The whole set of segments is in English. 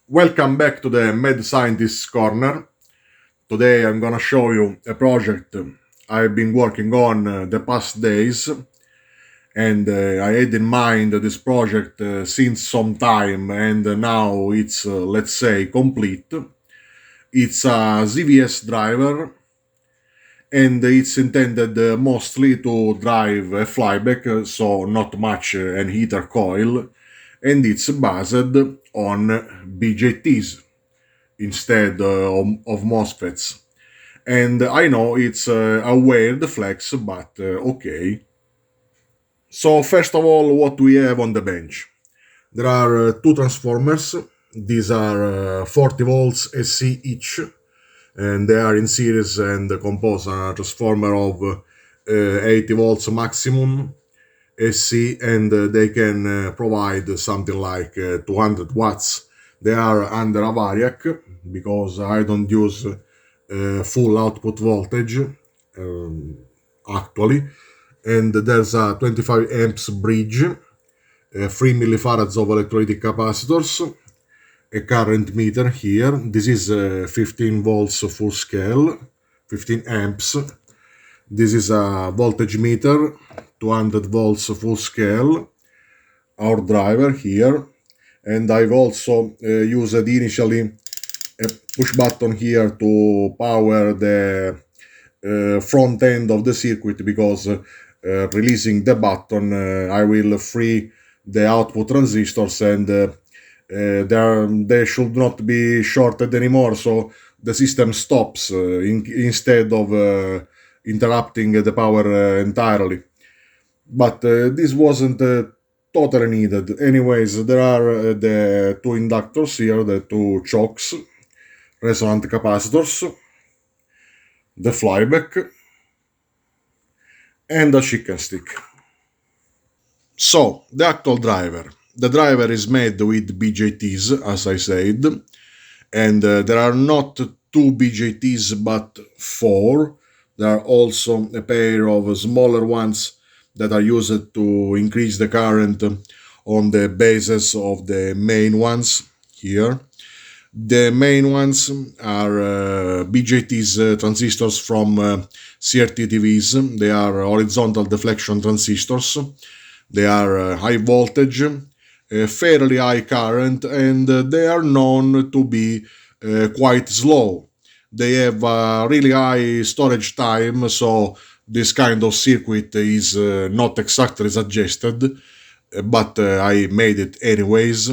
Welcome back to the Mad Scientist's Corner. Today I'm gonna show you a project I've been working on the past days, and I had in mind this project since some time, and now it's, let's say, complete. It's a ZVS driver, and it's intended mostly to drive a flyback, so not much an heater coil, and it's based on BJTs instead of mosfets. And I know it's a weird flex, but okay. So first of all, what we have on the bench? There are two transformers. These are 40 volts AC each, and they are in series and compose a transformer of 80 volts maximum AC, and they can provide something like 200 watts. They are under a variac because I don't use full output voltage actually, and there's a 25 amps bridge, 3 millifarads of electrolytic capacitors, a current meter here. This is 15 volts full scale, 15 amps. This is a voltage meter, 200 volts full scale, our driver here, and I've also used initially a push button here to power the front end of the circuit, because releasing the button I will free the output transistors, and they should not be shorted anymore, so the system stops instead of interrupting the power entirely. But this wasn't totally needed. Anyways, there are the two inductors here, the two chokes, resonant capacitors, the flyback, and a chicken stick. So, the actual driver. The driver is made with BJTs, as I said, and there are not two BJTs but four. There are also a pair of smaller ones that are used to increase the current on the bases of the main ones here. The main ones are BJTs transistors from CRT-TVs. They are horizontal deflection transistors. They are high voltage, fairly high current, and they are known to be quite slow. They have really high storage time, so this kind of circuit is not exactly suggested, but I made it anyways.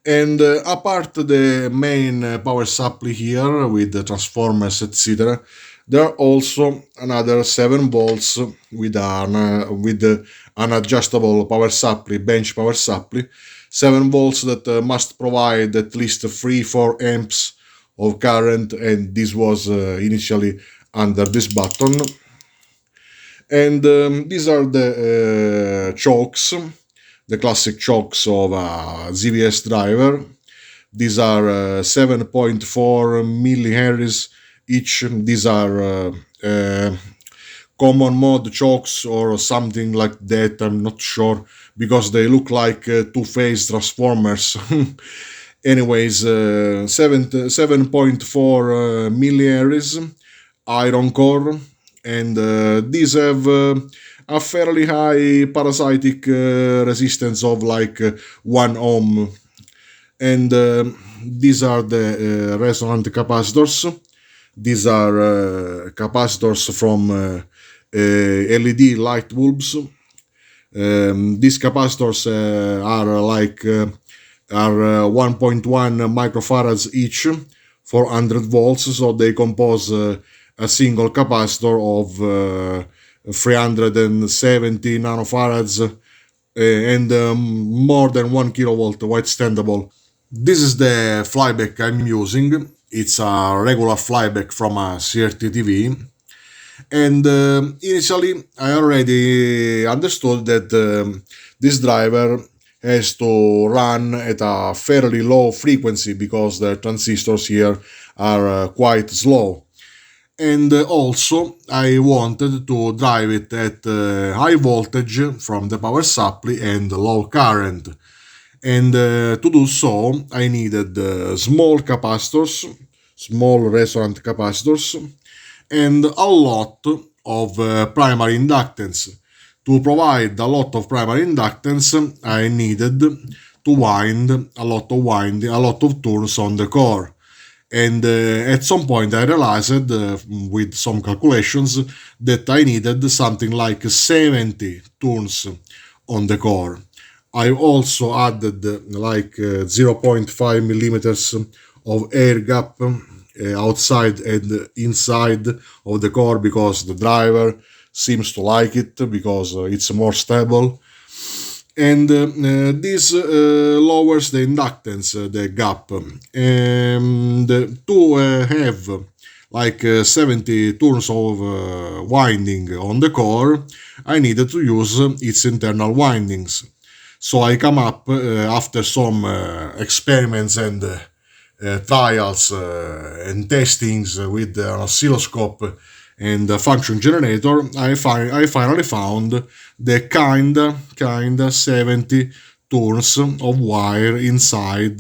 And apart the main power supply here with the transformers, etc., there are also another 7 volts with an adjustable power supply, bench power supply, 7 volts that must provide at least 3-4 amps of current, and this was initially under this button. And these are the chokes, the classic chokes of a ZVS driver. These are 7.4 millihenries each. These are common mode chokes or something like that, I'm not sure, because they look like two-phase transformers. Anyways, 7.4 millihenries, iron core, and these have a fairly high parasitic resistance of like 1 ohm. And these are the resonant capacitors. These are capacitors from LED light bulbs. These capacitors are 1.1 microfarads each, 400 volts, so they compose a single capacitor of 370 nanofarads and more than 1 kilovolt white standable. This is the flyback I'm using. It's a regular flyback from a CRT TV. And initially I already understood that this driver has to run at a fairly low frequency because the transistors here are quite slow. And also I wanted to drive it at high voltage from the power supply and low current. And to do so, I needed small capacitors, small resonant capacitors, and a lot of primary inductance. To provide a lot of primary inductance, I needed to wind a lot of turns on the core. And at some point I realized with some calculations that I needed something like 70 turns on the core. I also added like 0.5 millimeters of air gap outside and inside of the core because the driver seems to like it because it's more stable. And this lowers the inductance, the gap. And to have like 70 turns of winding on the core, I needed to use its internal windings. So I come up after some experiments and trials and testings with an oscilloscope and a function generator, I finally found the kinda 70 turns of wire inside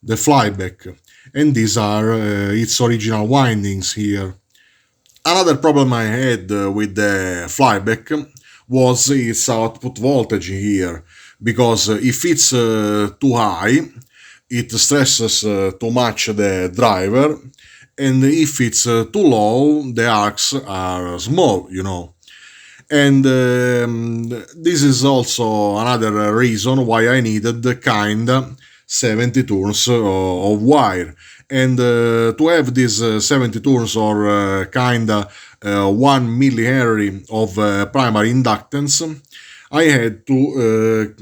the Flyback, and these are its original windings here. Another problem I had with the Flyback was its output voltage here, because if it's too high, it stresses too much the driver, and if it's too low, the arcs are small, you know. And this is also another reason why I needed the kinda 70 turns of wire. And to have these 70 turns or kinda 1 millihenry of primary inductance, I had to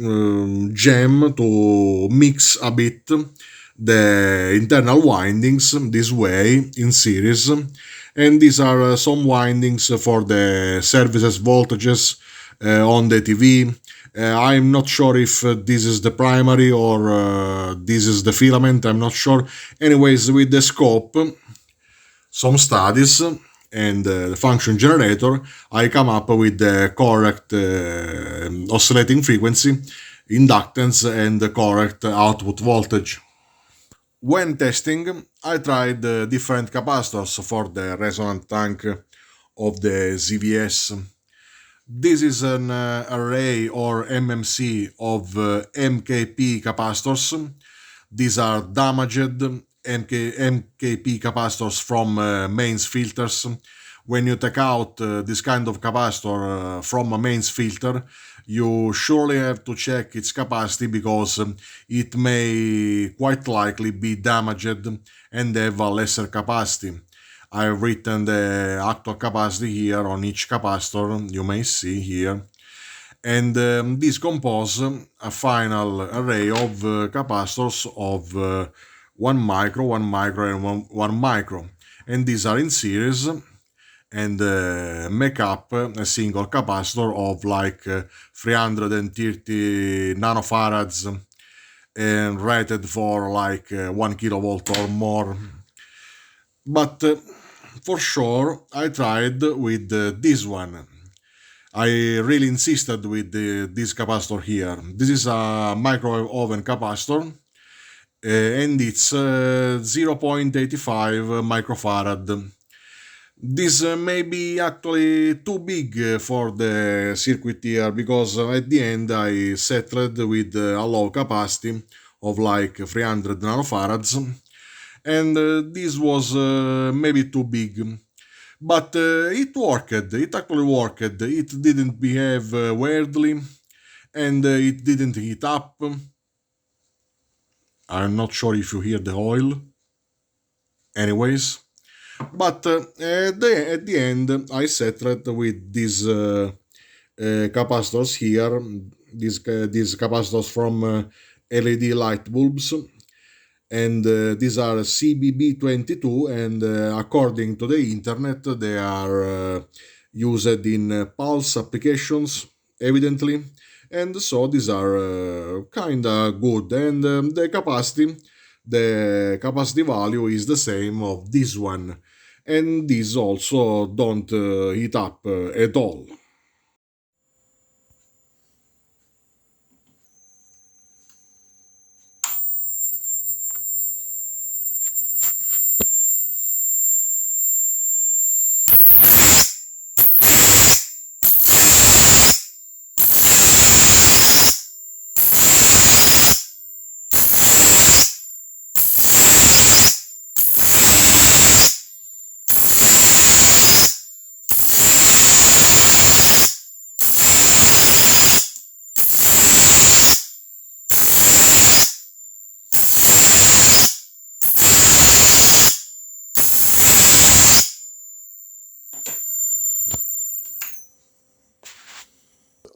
jam, to mix a bit the internal windings this way in series, and these are some windings for the services voltages on the TV. I'm not sure if this is the primary or this is the filament, I'm not sure. Anyways, with the scope, some studies, and the function generator, I come up with the correct oscillating frequency, inductance, and the correct output voltage. When testing, I tried different capacitors for the resonant tank of the ZVS. This is an array or MMC of MKP capacitors. These are damaged MKP capacitors from mains filters. When you take out this kind of capacitor from a mains filter, you surely have to check its capacity because it may quite likely be damaged and have a lesser capacity. I've written the actual capacity here on each capacitor, you may see here. And these compose a final array of capacitors of 1 micro, 1 micro, and 1 micro. And these are in series and make up a single capacitor of like 330 nanofarads and rated for like 1 kilovolt or more. But for sure, I tried with this one. I really insisted with this capacitor here. This is a microwave oven capacitor, and it's 0.85 microfarad. This may be actually too big for the circuit here, because at the end I settled with a low capacity of like 300 nanofarads, and this was maybe too big. But it worked, it actually worked, it didn't behave weirdly, and it didn't heat up. I'm not sure if you hear the oil. Anyways, but at the end I settled with these capacitors here, these capacitors from LED light bulbs, and these are CBB22, and according to the internet they are used in pulse applications, evidently, and so these are kinda good, and the capacity value is the same of this one, and these also don't heat up at all.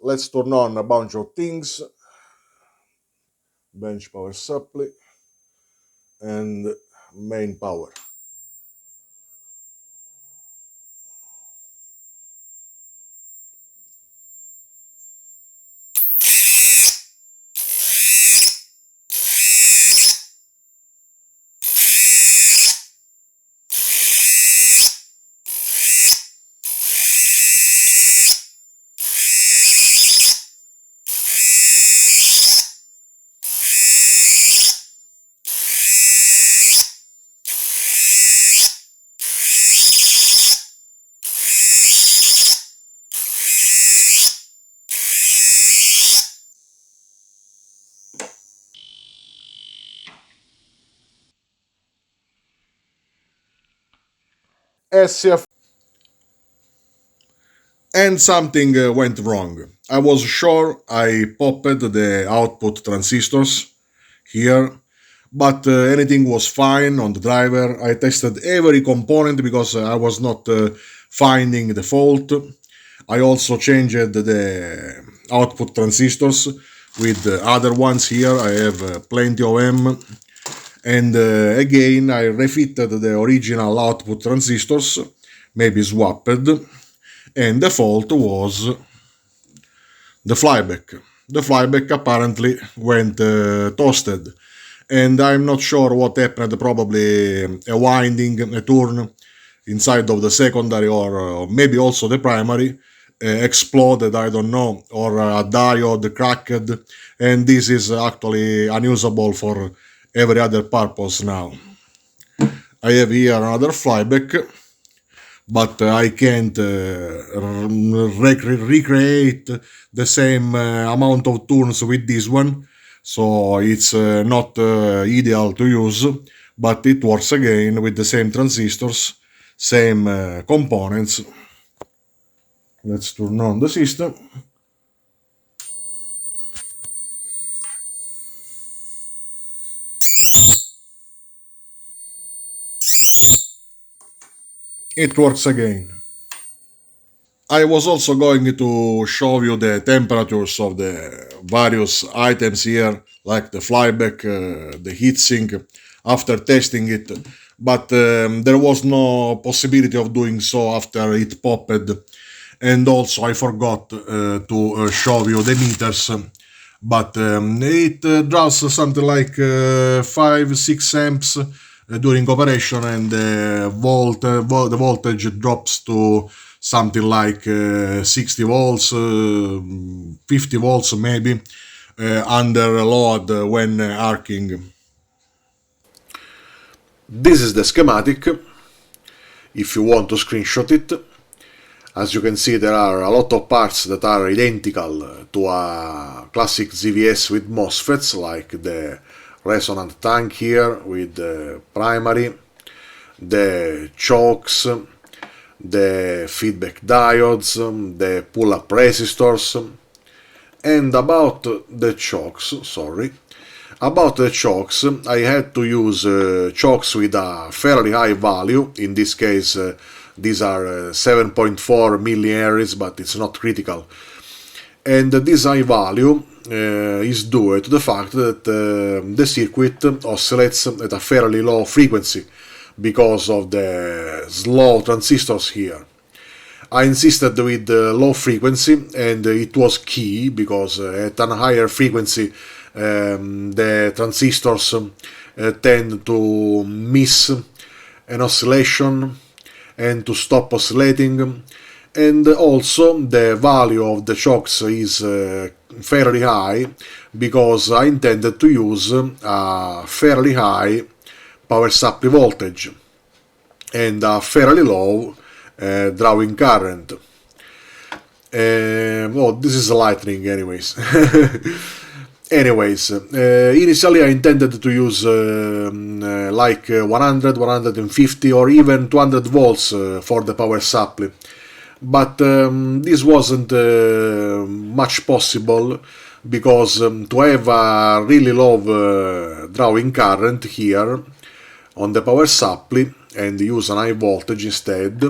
let's turn on a bunch of things. Bench power supply and main power. SCF. And something went wrong. I was sure I popped the output transistors here, but anything was fine on the driver. I tested every component because I was not finding the fault. I also changed the output transistors with other ones here. I have plenty of them. And again, I refitted the original output transistors, maybe swapped, and the fault was the flyback. The flyback apparently went toasted, and I'm not sure what happened, probably a winding, a turn inside of the secondary, or maybe also the primary exploded, I don't know, or a diode cracked, and this is actually unusable for every other purpose now. I have here another flyback, but I can't recreate the same amount of turns with this one, so it's not ideal to use, but it works again with the same transistors, same components. Let's turn on the system. It works again. I was also going to show you the temperatures of the various items here, like the flyback, the heatsink, after testing it, but there was no possibility of doing so after it popped, and also I forgot to show you the meters, but it draws something like 5-6 amps during operation, and the voltage drops to something like 60 volts, 50 volts maybe, under load when arcing. This is the schematic, if you want to screenshot it. As you can see, there are a lot of parts that are identical to a classic ZVS with MOSFETs, like the resonant tank here with the primary, the chokes, the feedback diodes, the pull-up resistors, and about the chokes, I had to use chokes with a fairly high value. In this case, these are 7.4 millihenries, but it's not critical. And this high value is due to the fact that the circuit oscillates at a fairly low frequency because of the slow transistors here. I insisted with low frequency, and it was key because at a higher frequency the transistors tend to miss an oscillation and to stop oscillating, and also the value of the chokes is fairly high because I intended to use a fairly high power supply voltage and a fairly low drawing current. Oh, this is lightning anyways. Initially I intended to use like 100, 150 or even 200 volts for the power supply, but this wasn't much possible because to have a really low drawing current here on the power supply and use an high voltage instead,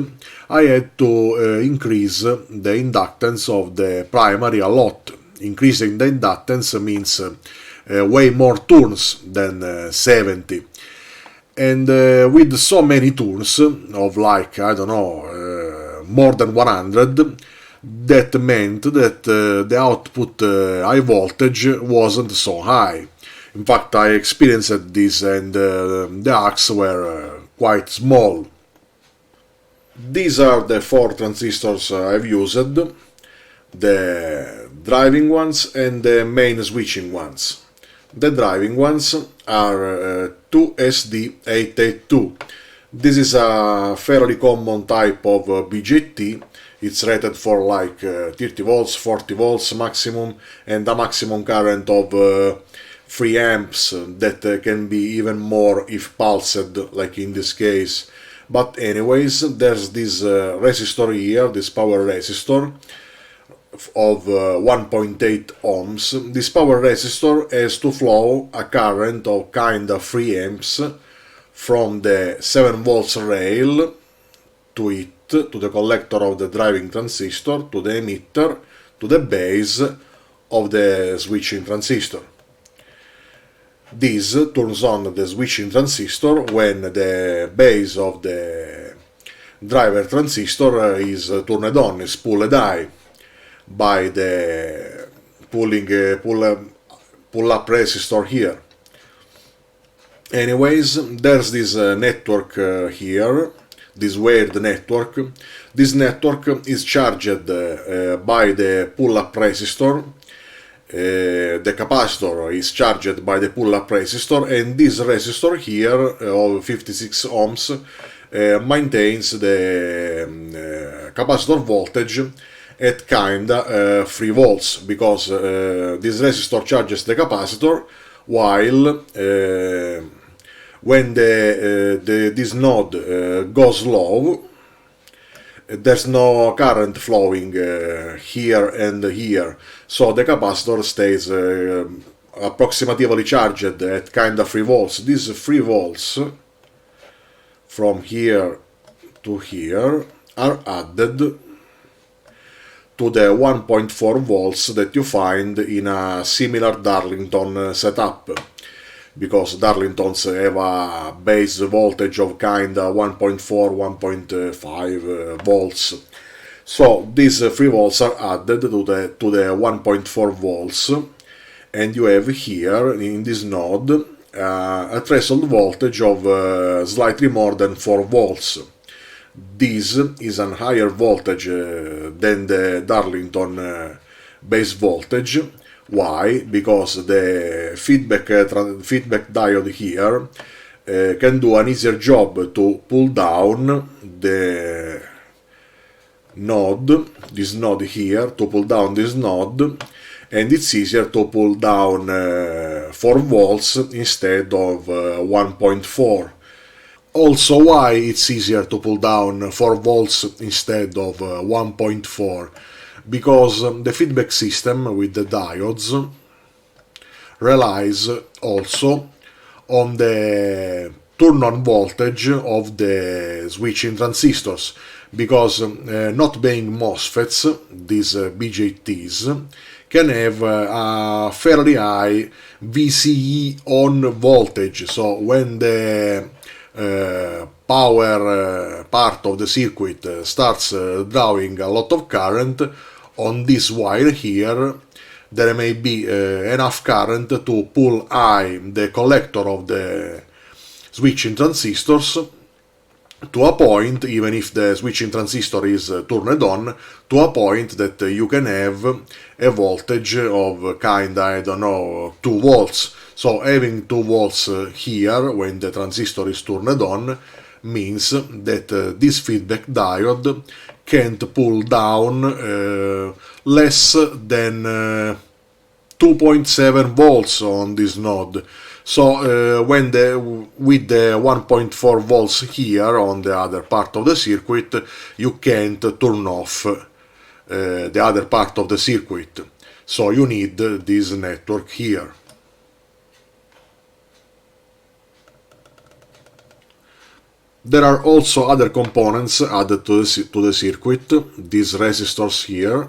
I had to increase the inductance of the primary a lot. Increasing the inductance means way more turns than 70. And with so many turns of like, I don't know, more than 100, that meant that the output high voltage wasn't so high. In fact, I experienced this and the arcs were quite small. These are the 4 transistors I've used, the driving ones and the main switching ones. The driving ones are 2SD882. This is a fairly common type of BJT. It's rated for like 30 volts, 40 volts maximum, and a maximum current of 3 amps that can be even more if pulsed, like in this case. But anyways, there's this resistor here, this power resistor of 1.8 ohms. This power resistor has to flow a current of kinda 3 amps from the 7 volts rail to it, to the collector of the driving transistor, to the emitter, to the base of the switching transistor. This turns on the switching transistor when the base of the driver transistor is turned on, is pulled high by the pull-up resistor here. Anyways, there's this network here, this weird network. This network is charged by the pull-up resistor. The capacitor is charged by the pull-up resistor, and this resistor here of 56 ohms maintains the capacitor voltage at kinda 3 volts, because this resistor charges the capacitor, while when this node goes low, there's no current flowing here and here, so the capacitor stays approximately charged at kinda 3 volts. These 3 volts from here to here are added to the 1.4 volts that you find in a similar Darlington setup, because Darlingtons have a base voltage of kinda 1.4, 1.5 volts. So these 3 volts are added to the 1.4 volts, and you have here in this node a threshold voltage of slightly more than 4 volts. This is a higher voltage than the Darlington base voltage. Why? Because the feedback diode here can do an easier job to pull down the node, this node here, to pull down this node, and it's easier to pull down 4 volts instead of 1.4. Also, why it's easier to pull down 4 volts instead of 1.4? Because the feedback system with the diodes relies also on the turn-on voltage of the switching transistors, because not being MOSFETs, these BJTs, can have a fairly high VCE on voltage. So when the power part of the circuit starts drawing a lot of current, on this wire here there may be enough current to pull high the collector of the switching transistors to a point, even if the switching transistor is turned on, to a point that you can have a voltage of kinda, I don't know, 2 volts. So having 2 volts here when the transistor is turned on means that this feedback diode can't pull down less than 2.7 volts on this node. So with the 1.4 volts here on the other part of the circuit, you can't turn off the other part of the circuit. So you need this network here. There are also other components added to the circuit, these resistors here,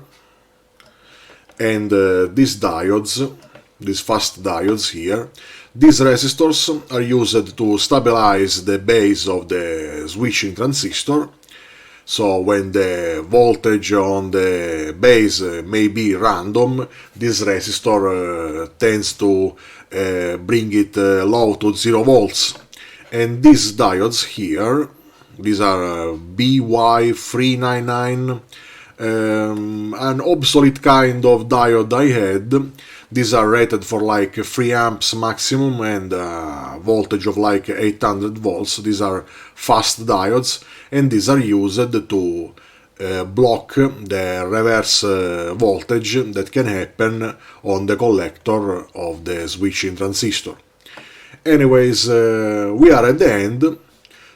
and these diodes, these fast diodes here. These resistors are used to stabilize the base of the switching transistor, so when the voltage on the base may be random, this resistor tends to bring it low to 0 volts. And these diodes here, these are BY399, an obsolete kind of diode I had. These are rated for like 3 amps maximum and voltage of like 800 volts. These are fast diodes, and these are used to block the reverse voltage that can happen on the collector of the switching transistor. Anyways, we are at the end,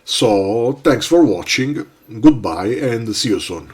so thanks for watching, goodbye and see you soon.